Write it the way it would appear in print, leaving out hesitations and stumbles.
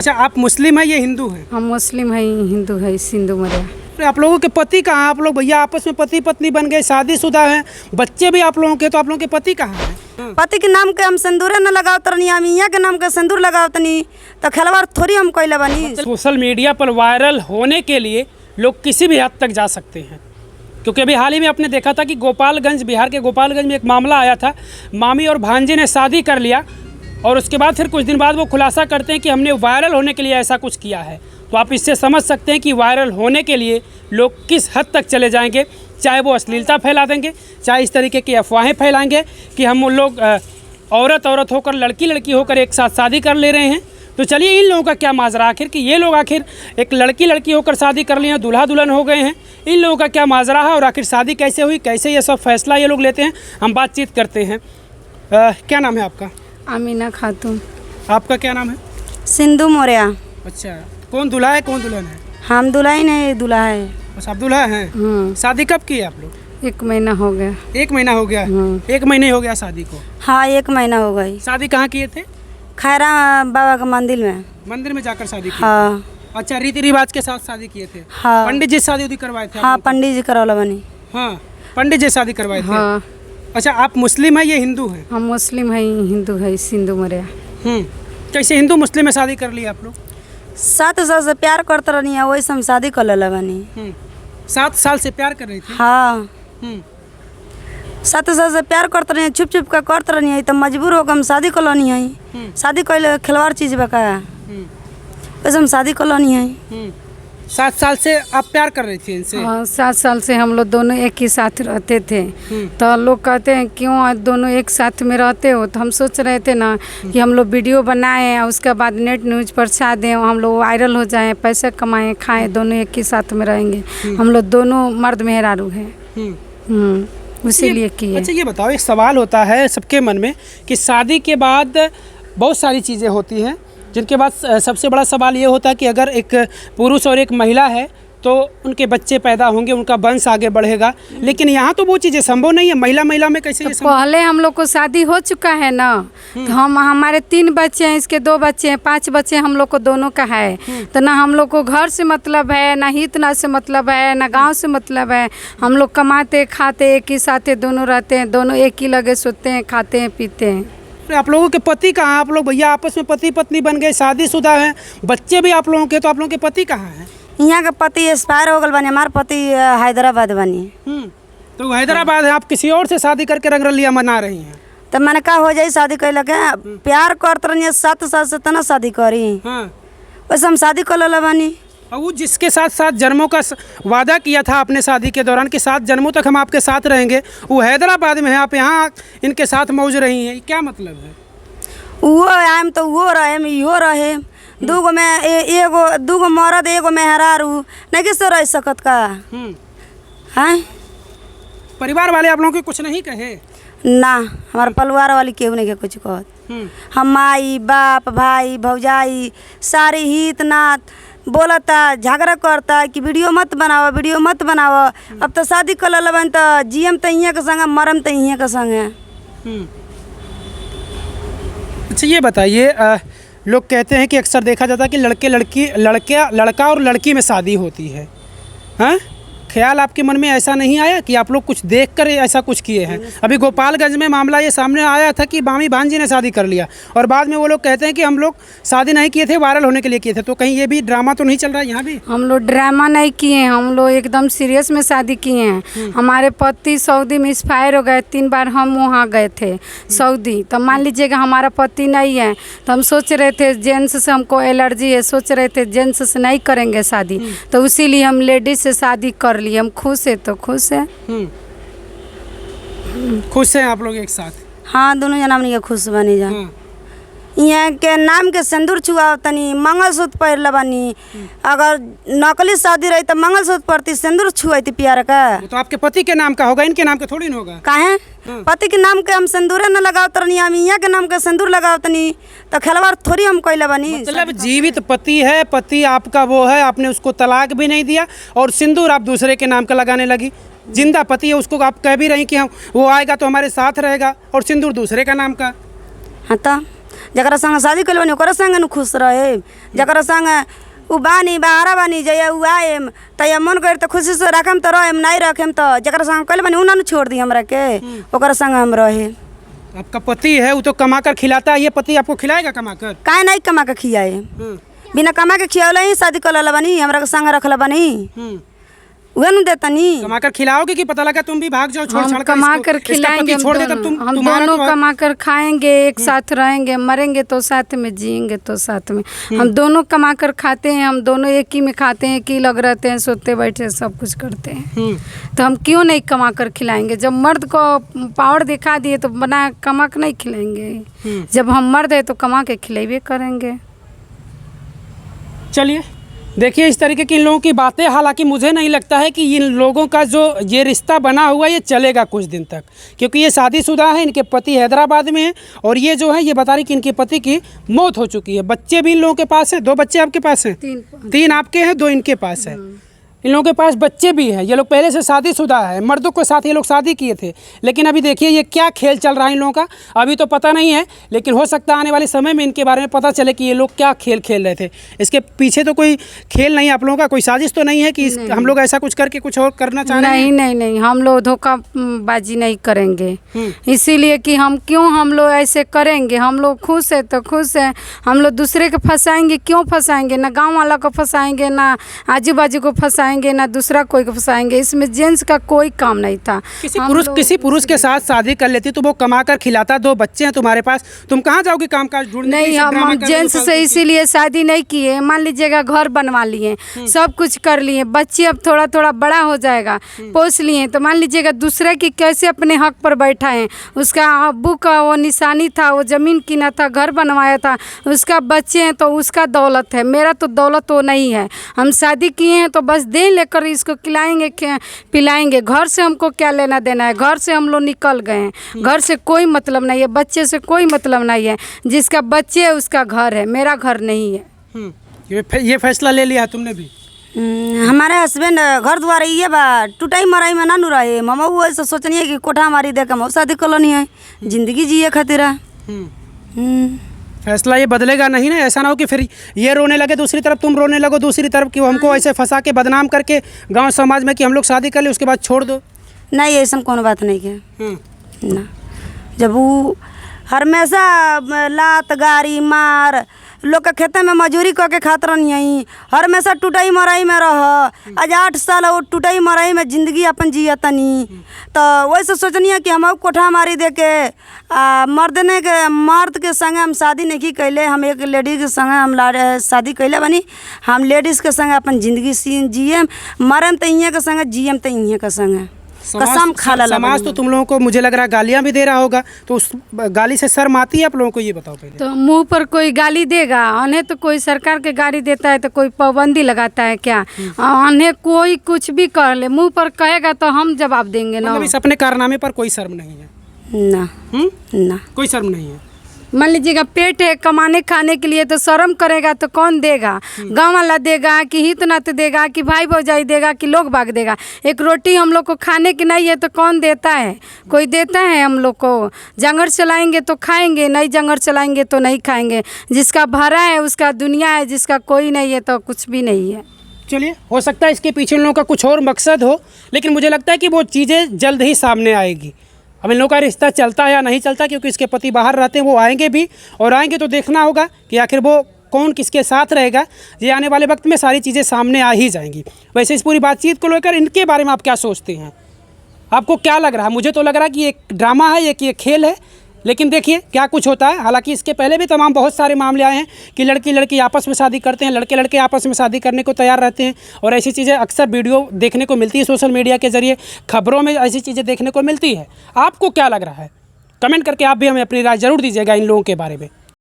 अच्छा, आप मुस्लिम हैं, ये हिंदू हैं? हम मुस्लिम है, हिंदू है, सिंधु मरिया। तो आप लोगों के पति कहाँ हैं? आप लोग भैया आपस में पति पत्नी बन गए, शादीशुदा हैं, बच्चे भी आप लोगों के, तो आप लोगों के पति कहाँ हैं? पति के नाम के हम सिंदूर न लगाओ तनी, हम यहाँ के नाम के सिंदूर लगाओ तनी, तो खिलवाड़ थोड़ी हम कोई बनी। सोशल मीडिया पर वायरल होने के लिए लोग किसी भी हद तक जा सकते हैं, क्योंकि अभी हाल ही में आपने देखा था कि गोपालगंज, बिहार के गोपालगंज में एक मामला आया था। मामी और भांजे ने शादी कर लिया और उसके बाद फिर कुछ दिन बाद वो खुलासा करते हैं कि हमने वायरल होने के लिए ऐसा कुछ किया है। तो आप इससे समझ सकते हैं कि वायरल होने के लिए लोग किस हद तक चले जाएंगे, चाहे वो अश्लीलता फैला देंगे, चाहे इस तरीके की अफवाहें फैलाएंगे कि हम लोग औरत होकर, लड़की होकर एक साथ शादी कर ले रहे हैं। तो चलिए, इन लोगों का क्या माजरा आखिर, कि ये लोग आखिर एक लड़की होकर शादी कर लिए हैं, दूल्हा दुल्हन हो गए हैं, इन लोगों का क्या माजरा है और आखिर शादी कैसे हुई, कैसे ये सब फैसला ये लोग लेते हैं, हम बातचीत करते हैं। क्या नाम है आपका? अमीना खातून। आपका क्या नाम है? सिंधु मौर्या। अच्छा, कौन दूल्हा है, कौन दुल्हन है? हम दुल्हन है, दूल्हा है। बस आप दूल्हा हैं? शादी कब की है आप लोग? 1 महीना हो गया। 1 महीना हो गया? 1 महीने हो गया शादी को? हाँ, 1 महीना हो गई। शादी कहाँ किए थे? खैरा बाबा के मंदिर में। मंदिर में जाकर शादी की? हाँ। अच्छा, रीति रिवाज के साथ शादी किए थे? हाँ। पंडित जी शादी करवाए थे? हाँ, पंडित जी करौला बनी। हाँ, पंडित जी शादी करवाए थे? हाँ। अच्छा, आप मुस्लिम हैं, ये हिंदू हैं? हम मुस्लिम है, हिंदू है, सिंधु मरिया। कैसे हिंदू मुस्लिम में शादी कर लिया आप लोग? 7 साल से प्यार करते रहनी है, वही से हम शादी कर ले बनी। 7 साल से प्यार कर रही थी? हाँ। 7 साल से प्यार करते रही, छुप का करते रहनी है, तो मजबूर होकर हम शादी कर लेनी है। शादी कर खिलवाड़ चीज बकाया, वैसे हम शादी कर लेनी है। 7 साल से आप प्यार कर रही थी इनसे? हाँ, 7 साल से हम लोग दोनों एक ही साथ रहते थे। तो लोग कहते हैं क्यों आज दोनों एक साथ में रहते हो, तो हम सोच रहे थे ना कि हम लोग वीडियो बनाएं और उसके बाद नेट न्यूज पर छा दें, हम लोग वायरल हो जाएं, पैसे कमाएं, खाएं, दोनों एक ही साथ में रहेंगे। हम लोग दोनों मर्द मेहरारू हैं, इसीलिए किए। अच्छा, ये बताओ, एक सवाल होता है सबके मन में कि शादी के बाद बहुत सारी चीज़ें होती हैं, जिनके बाद सबसे बड़ा सवाल ये होता है कि अगर एक पुरुष और एक महिला है तो उनके बच्चे पैदा होंगे, उनका वंश आगे बढ़ेगा, लेकिन यहाँ तो वो चीज़ें संभव नहीं है। महिला में कैसे ये संभव? पहले हम लोग को शादी हो चुका है ना, तो हमारे 3 बच्चे हैं, इसके 2 बच्चे हैं, 5 बच्चे हम लोग को दोनों का है। तो ना हम लोग को घर से मतलब है, ना हितना से मतलब है, ना गांव से मतलब है। हम लोग कमाते खाते एक ही साथ दोनों रहते हैं, दोनों एक ही लगे सोते हैं, खाते हैं, पीते हैं। आप लोगों के पति कहाँ हैं? आप लोग भैया आपस में पति पत्नी बन गए, शादीशुदा हैं, बच्चे भी आप लोगों के, तो आप लोगों के पति कहाँ हैं? यहाँ का पति एक्सपायर हो गए बने, हमारे पति हैदराबाद बनी। तो हैदराबाद है, आप किसी और से शादी करके रंगरलिया मना रही हैं? तो मैंने कहा हो जाए शादी कर लगे, प्यार करते रही 7 साल से तना शादी करी। वैसे हम शादी कर ले बनी। और वो जिसके साथ 7 जन्मों का वादा किया था आपने शादी के दौरान कि 7 जन्मों तक हम आपके साथ रहेंगे, वो हैदराबाद में है, आप यहाँ इनके साथ मौज रही हैं, क्या मतलब है? वो आएम तो वो रहे, इहो रहे, दूगो में एगो, दूगो मरद एगो मेहरारू, नहीं किससे रह सकत का है? परिवार वाले आप लोगों के कुछ नहीं कहे? ना, हमारे परिवार वाली केहू नहीं के कुछ कहत। हम माई बाप भाई भौजाई सारी हित नात बोलता, झगड़ा करता कि वीडियो मत बनाओ, वीडियो मत बनाओ। अब तो शादी कर लेबन तो जियम तो इहाँ के संग, मरम तो इहाँ के संग है। अच्छा, ये बताइए, लोग कहते हैं कि अक्सर देखा जाता है कि लड़का और लड़की में शादी होती है। हाँ, ख्याल आपके मन में ऐसा नहीं आया कि आप लोग कुछ देख कर ऐसा कुछ किए हैं? अभी गोपालगंज में मामला ये सामने आया था कि मामी भांजी ने शादी कर लिया और बाद में वो लोग कहते हैं कि हम लोग शादी नहीं किए थे, वायरल होने के लिए किए थे। तो कहीं ये भी ड्रामा तो नहीं चल रहा है यहाँ भी? हम लोग ड्रामा नहीं किए हैं, हम लोग एकदम सीरियस में शादी किए हैं। हमारे पति सऊदी में एक्सपायर हो गए, 3 बार हम वहाँ गए थे सऊदी। तो मान लीजिएगा हमारा पति नहीं है, तो हम सोच रहे थे जेंट्स से हमको एलर्जी है, सोच रहे थे जेंट्स से नहीं करेंगे शादी, तो इसीलिए हम लेडीज से शादी कर लिए। हम खुश है, तो खुश है। खुश हैं आप लोग एक साथ? हाँ, दोनों जना हमनी के खुश बनी जा। यहाँ के नाम के सिंदूर छुआओ तनी, मंगलसूत्र पहन बनी। अगर नकली शादी रही तो मंगलसूत्र पड़ती, सिंदूर छुआती प्यार का। तो आपके पति के नाम का होगा, इनके नाम का थोड़ी ना होगा। काहे? पति के नाम के हम सिंदूर न लगाओ तनी, हम यहाँ के नाम के सिंदूर लगाओ तनी, तो खिलवाड़ थोड़ी हम कोई बनी। मतलब जीवित पति है, पति आपका वो है, आपने उसको तलाक भी नहीं दिया और सिंदूर आप दूसरे के नाम का लगाने लगी। जिंदा पति है, उसको आप कह भी रही कि हम वो आएगा तो हमारे साथ रहेगा, और सिंदूर दूसरे का नाम का। हाँ, तो जकरा संग शादी कइले बानी ओकरा संग न खुश रहे, जकरा संग उ बानी बाहरा बानी जया उ आएम त मन कर त खुशी से रखम त रहेम, नहीं रखेम त जकरा संग कइले बानी उ ना छोड़ दी हमरा के, ओकरा संग हम रहे। आपका पति है वो तो कमा कर खिलाता है, ये पति आपको खिलाएगा कमा कर? काहे नहीं कमा के खियाए, बिना कमा के खियावले ही शादी कर बानी, हमरा के संग रखला बानी, उहे न देतनी। कमा कर खिलाओगे कि पता लगा तुम भी भाग जाओ छोड़ हम छाड़ कर कमा इसको, कर इसका खिलाएंगे, पति छोड़ दे तब हम तुम्हारा दोनों तो कमा कर खाएंगे, एक साथ रहेंगे, मरेंगे तो साथ में, जिएंगे तो साथ में। हम दोनों कमा कर खाते हैं, हम दोनों एक ही में खाते हैं, एक ही लग रहते हैं, सोते बैठे सब कुछ करते हैं, तो हम क्यों नहीं कमा कर खिलाएंगे? जब मर्द को पावर दिखा दिए तो बना कमा कर नहीं खिलाएंगे, जब हम मर्द है तो कमा के खिलाइबे करेंगे। चलिए देखिए इस तरीके की इन लोगों की बातें, हालांकि मुझे नहीं लगता है कि इन लोगों का जो ये रिश्ता बना हुआ है ये चलेगा कुछ दिन तक, क्योंकि ये शादीशुदा है, इनके पति हैदराबाद में है और ये जो है ये बता रही कि इनके पति की मौत हो चुकी है। बच्चे भी इन लोगों के पास हैं, 2 बच्चे आपके पास हैं? 3 आपके हैं, 2 इनके पास है। इन लोगों के पास बच्चे भी हैं, ये लोग पहले से शादीशुदा है, मर्दों के साथ ये लोग शादी किए थे। लेकिन अभी देखिए ये क्या खेल चल रहा है इन लोगों का, अभी तो पता नहीं है, लेकिन हो सकता है आने वाले समय में इनके बारे में पता चले कि ये लोग क्या खेल खेल रहे थे। इसके पीछे तो कोई खेल नहीं, आप लोगों का कोई साजिश तो नहीं है कि हम लोग ऐसा कुछ करके कुछ और करना चाह रहे हैं? नहीं, हम लोग धोखाबाजी नहीं करेंगे, इसीलिए कि हम लोग ऐसे करेंगे? हम लोग खुश है तो खुश है, हम लोग दूसरे को फंसाएंगे क्यों फंसाएंगे? ना गाँव वाला को फंसाएंगे, ना आजू बाजू को फंसाएंगे, ना दूसरा कोई को फंसाएंगे। इसमें जेंट्स का कोई काम नहीं था। किसी पुरुष के साथ शादी कर लेती तो वो कमा कर खिलाता, 2 बच्चे हैं तुम्हारे पास, तुम कहाँ जाओगे काम काज ढूंढने? नहीं, हम जेंट्स से इसीलिए शादी नहीं किए। मान लीजिएगा घर बनवा लिए, सब कुछ कर लिए, बच्चे अब थोड़ा थोड़ा बड़ा हो जाएगा, पोस लिए, तो मान लीजिएगा दूसरे की कैसे अपने हक पर बैठा है? उसका अब्बू का वो निशानी था, वो ज़मीन किना था, घर बनवाया था, उसका बच्चे हैं तो उसका दौलत है, मेरा तो दौलत वो नहीं है। हम शादी किए हैं तो बस दे लेकर इसको खिलाएंगे पिलाएंगे, घर से हमको क्या लेना देना है? घर से हम लोग निकल गए हैं, घर से कोई मतलब नहीं है, बच्चे से कोई मतलब नहीं है। जिसका बच्चे है उसका घर है, मेरा घर नहीं है। ये फैसला ले लिया तुमने भी? हमारे हस्बैंड घर द्वार ये बा टूटाई मराई में ना नु रहे, ममा वो ऐसा सोचनी कि कोठा मारी दे के शादी कलोनी है, जिंदगी जिए खातिर। फैसला ये बदलेगा नहीं ना? ऐसा ना हो कि फिर ये रोने लगे दूसरी तरफ, तुम रोने लगो दूसरी तरफ, कि हमको ऐसे फंसा के बदनाम करके गांव समाज में कि हम लोग शादी कर ले उसके बाद छोड़ दो। नहीं, ऐसा कोनो बात नहीं है ना। जब वो हमेशा लात गारी मार लोग के खेते में मजूरी करके खात रही, हमेशा टूटाई मराई में रह, आज 8 साल वो टूटाई मराई में जिंदगी अपन जियतनी, तो वैसे सोचनी है कि हम कोठा मारी दे के मर्द के संग हम शादी नहीं कैले, हम एक लेडीज के संग हम शादी कैले बनी, हम लेडीज़ के संग अपन जिंदगी जियम, मरम तो इन्हें के संग, जियम तो इन्हें के संग। कसम खा ला। समाज तो तुम लोगों को मुझे लग रहा है गालियाँ भी दे रहा होगा, तो उस गाली से शर्म आती है आप लोगों को? ये बताओ पहले। तो मुंह पर कोई गाली देगा, उन्हें तो कोई सरकार के गाली देता है तो कोई पाबंदी लगाता है क्या? उन्हें कोई कुछ भी कर ले, मुंह पर कहेगा तो हम जवाब देंगे ना। मतलब इस अपने कारनामे पर कोई शर्म नहीं है? ना कोई शर्म नहीं है। मान लीजिएगा पेट है, कमाने खाने के लिए तो शर्म करेगा तो कौन देगा? गांव वाला देगा कि हित नाते देगा कि भाई भौजाई देगा कि लोग बाग देगा? एक रोटी हम लोग को खाने की नहीं है तो कौन देता है? कोई देता है हम लोग को? जंगल चलाएंगे तो खाएंगे, नहीं जंगल चलाएंगे तो नहीं खाएंगे। जिसका भरा है उसका दुनिया है, जिसका कोई नहीं है तो कुछ भी नहीं है। चलिए, हो सकता है इसके पीछे इन लोगों का कुछ और मकसद हो, लेकिन मुझे लगता है कि वो चीज़ें जल्द ही सामने आएगी। अब इन लोगों का रिश्ता चलता है या नहीं चलता, क्योंकि इसके पति बाहर रहते हैं, वो आएंगे भी, और आएंगे तो देखना होगा कि आखिर वो कौन किसके साथ रहेगा। ये आने वाले वक्त में सारी चीज़ें सामने आ ही जाएंगी। वैसे इस पूरी बातचीत को लेकर इनके बारे में आप क्या सोचते हैं? आपको क्या लग रहा है? मुझे तो लग रहा है कि ये ड्रामा है, ये खेल है, लेकिन देखिए क्या कुछ होता है। हालांकि इसके पहले भी तमाम बहुत सारे मामले आए हैं कि लड़की लड़की आपस में शादी करते हैं, लड़के लड़के आपस में शादी करने को तैयार रहते हैं, और ऐसी चीज़ें अक्सर वीडियो देखने को मिलती है, सोशल मीडिया के ज़रिए खबरों में ऐसी चीज़ें देखने को मिलती है। आपको क्या लग रहा है? कमेंट करके आप भी हमें अपनी राय ज़रूर दीजिएगा इन लोगों के बारे में।